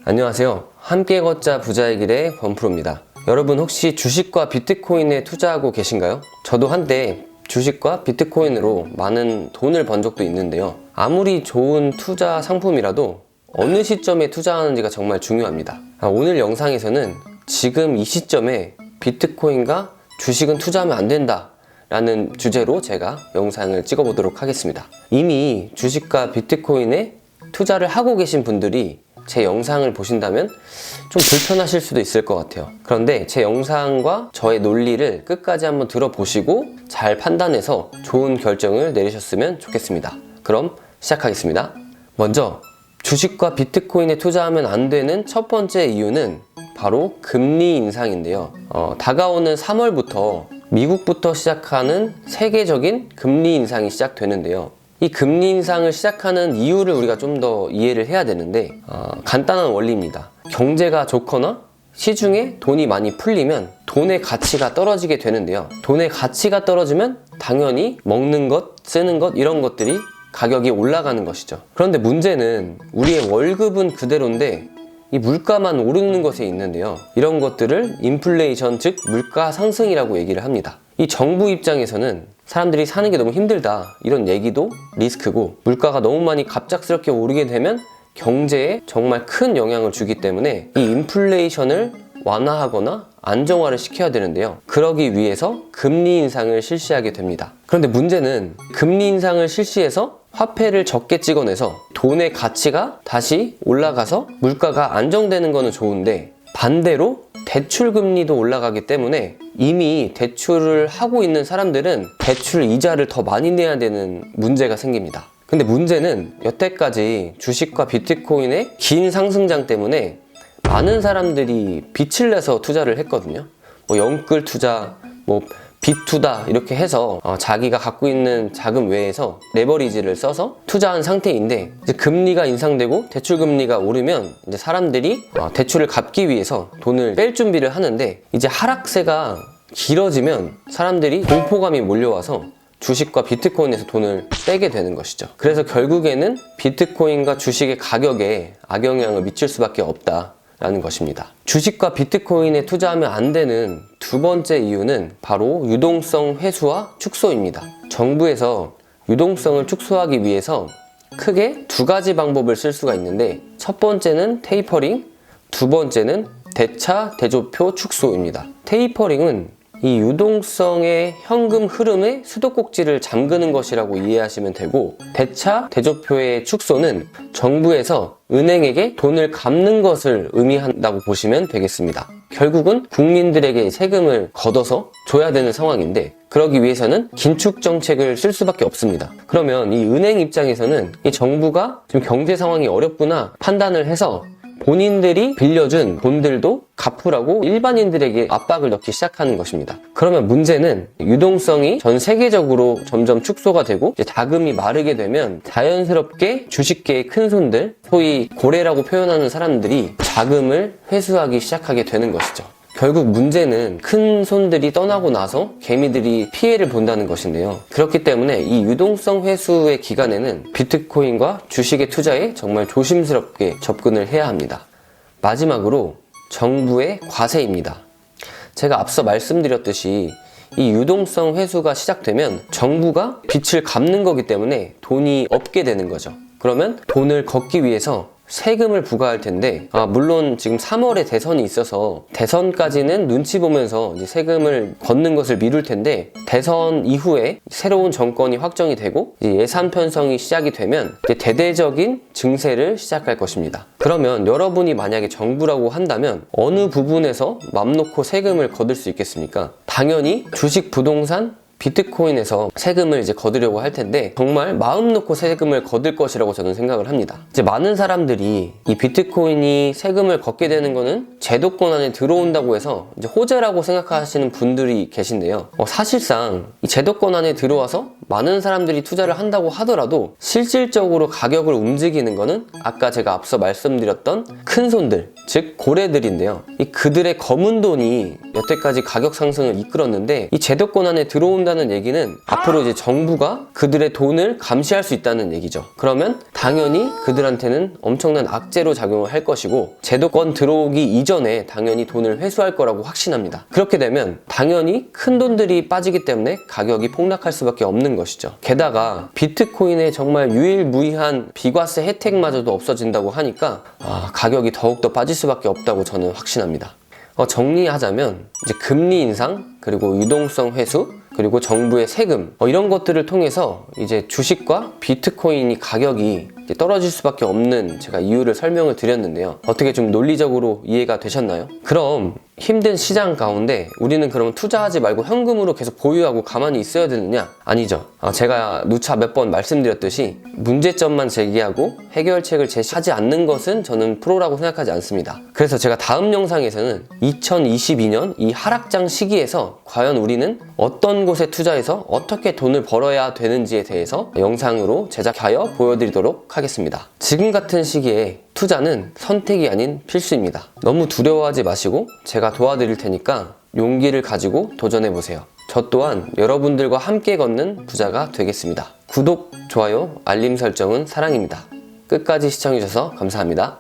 안녕하세요. 함께 걷자 부자의 길의 권프로입니다. 여러분 혹시 주식과 비트코인에 투자하고 계신가요? 저도 한때 주식과 비트코인으로 많은 돈을 번 적도 있는데요. 아무리 좋은 투자 상품이라도 어느 시점에 투자하는지가 정말 중요합니다. 오늘 영상에서는 지금 이 시점에 비트코인과 주식은 투자하면 안 된다 라는 주제로 제가 영상을 찍어보도록 하겠습니다. 이미 주식과 비트코인에 투자를 하고 계신 분들이 제 영상을 보신다면 좀 불편하실 수도 있을 것 같아요. 그런데 제 영상과 저의 논리를 끝까지 한번 들어보시고 잘 판단해서 좋은 결정을 내리셨으면 좋겠습니다. 그럼 시작하겠습니다. 먼저 주식과 비트코인에 투자하면 안 되는 첫 번째 이유는 바로 금리 인상인데요. 다가오는 3월부터 미국부터 시작하는 세계적인 금리 인상이 시작되는데요. 이 금리 인상을 시작하는 이유를 우리가 좀 더 이해를 해야 되는데 간단한 원리입니다. 경제가 좋거나 시중에 돈이 많이 풀리면 돈의 가치가 떨어지게 되는데요. 돈의 가치가 떨어지면 당연히 먹는 것, 쓰는 것 이런 것들이 가격이 올라가는 것이죠. 그런데 문제는 우리의 월급은 그대로인데 이 물가만 오르는 것에 있는데요. 이런 것들을 인플레이션, 즉 물가 상승이라고 얘기를 합니다. 이 정부 입장에서는 사람들이 사는 게 너무 힘들다 이런 얘기도 리스크고, 물가가 너무 많이 갑작스럽게 오르게 되면 경제에 정말 큰 영향을 주기 때문에 이 인플레이션을 완화하거나 안정화를 시켜야 되는데요. 그러기 위해서 금리 인상을 실시하게 됩니다. 그런데 문제는 금리 인상을 실시해서 화폐를 적게 찍어내서 돈의 가치가 다시 올라가서 물가가 안정되는 거는 좋은데, 반대로 대출 금리도 올라가기 때문에 이미 대출을 하고 있는 사람들은 대출 이자를 더 많이 내야 되는 문제가 생깁니다. 근데 문제는 여태까지 주식과 비트코인의 긴 상승장 때문에 많은 사람들이 빚을 내서 투자를 했거든요. 영끌 투자, 빚투다 이렇게 해서 자기가 갖고 있는 자금 외에서 레버리지를 써서 투자한 상태인데, 이제 금리가 인상되고 대출 금리가 오르면 이제 사람들이 대출을 갚기 위해서 돈을 뺄 준비를 하는데, 이제 하락세가 길어지면 사람들이 공포감이 몰려와서 주식과 비트코인에서 돈을 빼게 되는 것이죠. 그래서 결국에는 비트코인과 주식의 가격에 악영향을 미칠 수밖에 없다 라는 것입니다. 주식과 비트코인에 투자하면 안 되는 두 번째 이유는 바로 유동성 회수와 축소입니다. 정부에서 유동성을 축소하기 위해서 크게 두 가지 방법을 쓸 수가 있는데, 첫 번째는 테이퍼링, 두 번째는 대차 대조표 축소입니다. 테이퍼링은 이 유동성의 현금 흐름의 수도꼭지를 잠그는 것이라고 이해하시면 되고, 대차 대조표의 축소는 정부에서 은행에게 돈을 갚는 것을 의미한다고 보시면 되겠습니다. 결국은 국민들에게 세금을 걷어서 줘야 되는 상황인데, 그러기 위해서는 긴축 정책을 쓸 수밖에 없습니다. 그러면 이 은행 입장에서는 이 정부가 지금 경제 상황이 어렵구나 판단을 해서 본인들이 빌려준 돈들도 갚으라고 일반인들에게 압박을 넣기 시작하는 것입니다. 그러면 문제는 유동성이 전 세계적으로 점점 축소가 되고 이제 자금이 마르게 되면 자연스럽게 주식계의 큰 손들, 소위 고래라고 표현하는 사람들이 자금을 회수하기 시작하게 되는 것이죠. 결국 문제는 큰 손들이 떠나고 나서 개미들이 피해를 본다는 것인데요. 그렇기 때문에 이 유동성 회수의 기간에는 비트코인과 주식의 투자에 정말 조심스럽게 접근을 해야 합니다. 마지막으로 정부의 과세입니다. 제가 앞서 말씀드렸듯이 이 유동성 회수가 시작되면 정부가 빚을 갚는 거기 때문에 돈이 없게 되는 거죠. 그러면 돈을 걷기 위해서 세금을 부과할 텐데, 물론 지금 3월에 대선이 있어서 대선까지는 눈치 보면서 이제 세금을 걷는 것을 미룰 텐데, 대선 이후에 새로운 정권이 확정이 되고 이제 예산 편성이 시작이 되면 이제 대대적인 증세를 시작할 것입니다. 그러면 여러분이 만약에 정부라고 한다면 어느 부분에서 맘 놓고 세금을 거둘 수 있겠습니까? 당연히 주식, 부동산, 비트코인에서 세금을 이제 거두려고 할 텐데, 정말 마음 놓고 세금을 거둘 것이라고 저는 생각을 합니다. 이제 많은 사람들이 이 비트코인이 세금을 걷게 되는 거는 제도권 안에 들어온다고 해서 이제 호재라고 생각하시는 분들이 계신데요. 사실상 이 제도권 안에 들어와서 많은 사람들이 투자를 한다고 하더라도 실질적으로 가격을 움직이는 거는 아까 제가 앞서 말씀드렸던 큰 손들, 즉 고래들인데요. 이 그들의 검은 돈이 여태까지 가격 상승을 이끌었는데 이 제도권 안에 들어온다는 얘기는 앞으로 이제 정부가 그들의 돈을 감시할 수 있다는 얘기죠. 그러면 당연히 그들한테는 엄청난 악재로 작용을 할 것이고 제도권 들어오기 이전에 당연히 돈을 회수할 거라고 확신합니다. 그렇게 되면 당연히 큰 돈들이 빠지기 때문에 가격이 폭락할 수밖에 없는 것이죠. 게다가 비트코인의 정말 유일무이한 비과세 혜택마저도 없어진다고 하니까 가격이 더욱더 빠질 수밖에 없다고 저는 확신합니다. 정리하자면 이제 금리 인상, 그리고 유동성 회수, 그리고 정부의 세금 이런 것들을 통해서 이제 주식과 비트코인이 가격이 이제 떨어질 수밖에 없는 제가 이유를 설명을 드렸는데요. 어떻게 좀 논리적으로 이해가 되셨나요? 그럼 힘든 시장 가운데 우리는 그럼 투자하지 말고 현금으로 계속 보유하고 가만히 있어야 되느냐? 아니죠. 제가 누차 몇 번 말씀드렸듯이 문제점만 제기하고 해결책을 제시하지 않는 것은 저는 프로라고 생각하지 않습니다. 그래서 제가 다음 영상에서는 2022년 이 하락장 시기에서 과연 우리는 어떤 곳에 투자해서 어떻게 돈을 벌어야 되는지에 대해서 영상으로 제작하여 보여드리도록 하겠습니다. 지금 같은 시기에 투자는 선택이 아닌 필수입니다. 너무 두려워하지 마시고 제가 도와드릴 테니까 용기를 가지고 도전해보세요. 저 또한 여러분들과 함께 걷는 부자가 되겠습니다. 구독, 좋아요, 알림 설정은 사랑입니다. 끝까지 시청해주셔서 감사합니다.